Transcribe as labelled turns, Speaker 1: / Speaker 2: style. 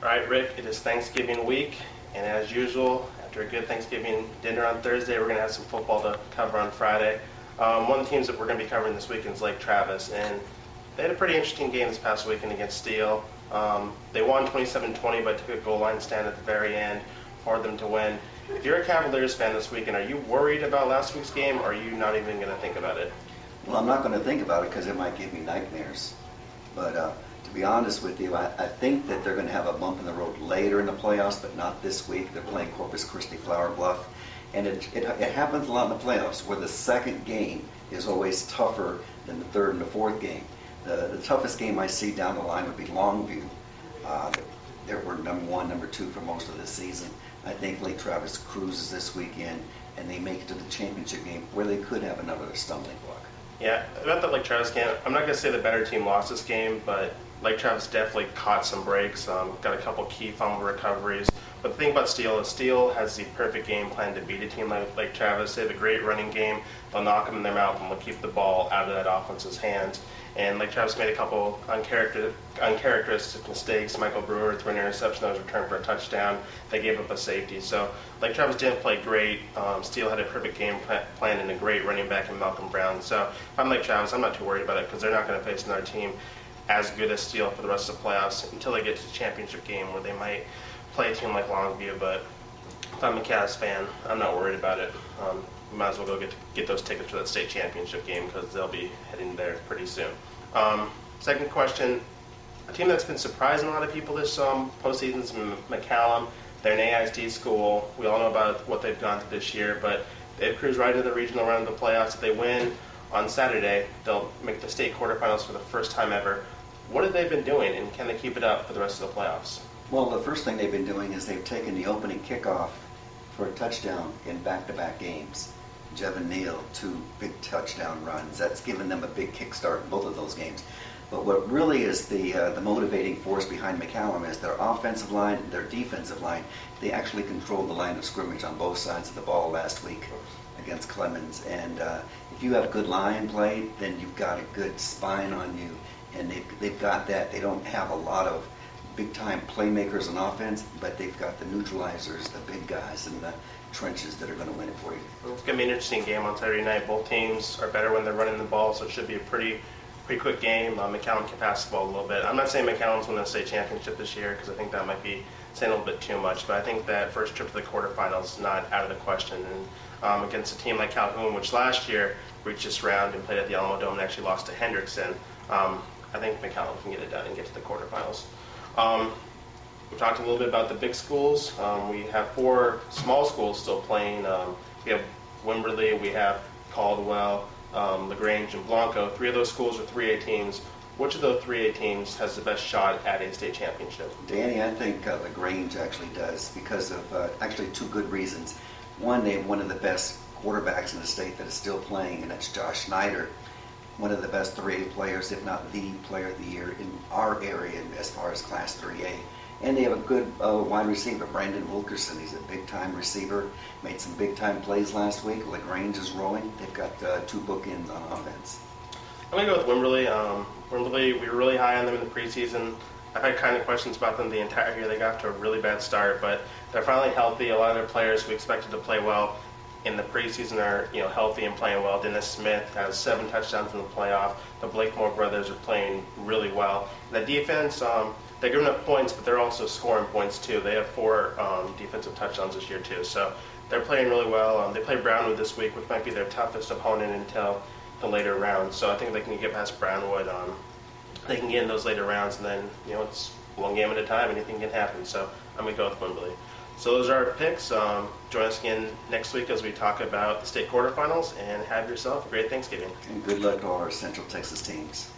Speaker 1: All right, Rick, it is Thanksgiving week, and as usual, after a good Thanksgiving dinner on Thursday, we're going to have some football to cover on Friday. One of the teams that we're going to be covering this weekend is Lake Travis, and they had a pretty interesting game this past weekend against Steele. They won 27-20, but took a goal line stand at the very end for them to win. If you're a Cavaliers fan this weekend, are you worried about last week's game, or are you not even going to think about it?
Speaker 2: Well, I'm not going to think about it because it might give me nightmares. But to be honest with you, I think that they're going to have a bump in the road later in the playoffs, but not this week. They're playing Corpus Christi Flower Bluff. And it happens a lot in the playoffs where the second game is always tougher than the third and the fourth game. The toughest game I see down the line would be Longview. They were number one, number two for most of the season. I think Lake Travis cruises this weekend, and they make it to the championship game where they could have another stumbling block.
Speaker 1: Yeah, about that Lake Travis game, I'm not going to say the better team lost this game, but Lake Travis definitely caught some breaks, got a couple key fumble recoveries. But the thing about Steele is Steele has the perfect game plan to beat a team like Lake Travis. They have a great running game. They'll knock them in their mouth and they'll keep the ball out of that offense's hands. And Lake Travis made a couple uncharacteristic mistakes. Michael Brewer threw an interception that was returned for a touchdown. They gave up a safety. So Lake Travis didn't play great. Steele had a perfect game plan and a great running back in Malcolm Brown. So if I'm Lake Travis, I'm not too worried about it because they're not going to face another team as good as Steele for the rest of the playoffs until they get to the championship game where they might play a team like Longview. But if I'm a Cavs fan, I'm not worried about it. Might as well go get those tickets for that state championship game because they'll be heading there pretty soon. Second question, a team that's been surprising a lot of people this postseason is McCallum. They're an AISD school. We all know about what they've gone through this year, but they've cruised right into the regional round of the playoffs. If they win on Saturday, they'll make the state quarterfinals for the first time ever. What have they been doing, and can they keep it up for the rest of the playoffs?
Speaker 2: Well, the first thing they've been doing is they've taken the opening kickoff for a touchdown in back-to-back games. Jevin Neal, 2 big touchdown runs. That's given them a big kickstart in both of those games. But what really is the motivating force behind McCallum is their offensive line, their defensive line. They actually controlled the line of scrimmage on both sides of the ball last week against Clemens. And if you have good line play, then you've got a good spine on you. And they've got that. They don't have a lot of big-time playmakers on offense, but they've got the neutralizers, the big guys in the trenches that are going to win it for you.
Speaker 1: It's going to be an interesting game on Saturday night. Both teams are better when they're running the ball, so it should be a pretty quick game. McCallum can pass the ball a little bit. I'm not saying McCallum's winning the state championship this year because I think that might be saying a little bit too much, but I think that first trip to the quarterfinals is not out of the question. And against a team like Calhoun, which last year reached this round and played at the Alamo Dome and actually lost to Hendrickson, I think McCallum can get it done and get to the quarterfinals. We talked a little bit about the big schools. We have 4 small schools still playing. We have Wimberley, we have Caldwell, LaGrange, and Blanco. 3 of those schools are 3A teams. Which of those 3A teams has the best shot at a state championship?
Speaker 2: Danny, I think LaGrange actually does because of actually 2 good reasons. One, they have one of the best quarterbacks in the state that is still playing, and that's Josh Snyder. One of the best 3A players, if not the player of the year in our area as far as Class 3A. And they have a good wide receiver, Brandon Wilkerson. He's a big-time receiver, made some big-time plays last week. LaGrange is rolling. They've got 2 bookends on offense.
Speaker 1: I'm going to go with Wimberley. Wimberley, we were really high on them in the preseason. I've had kind of questions about them the entire year. They got to a really bad start, but they're finally healthy. A lot of their players we expected to play well in the preseason are healthy and playing well. Dennis Smith has 7 touchdowns in the playoff. The Blakemore brothers are playing really well. The defense, they're giving up points, but they're also scoring points too. They have 4 defensive touchdowns this year too. So they're playing really well. They play Brownwood this week, which might be their toughest opponent until the later rounds. So I think they can get past Brownwood. They can get in those later rounds, and then it's one game at a time. Anything can happen. So I'm going to go with Wimberley. So those are our picks. Join us again next week as we talk about the state quarterfinals, and have yourself a great Thanksgiving.
Speaker 2: And good luck to all our Central Texas teams.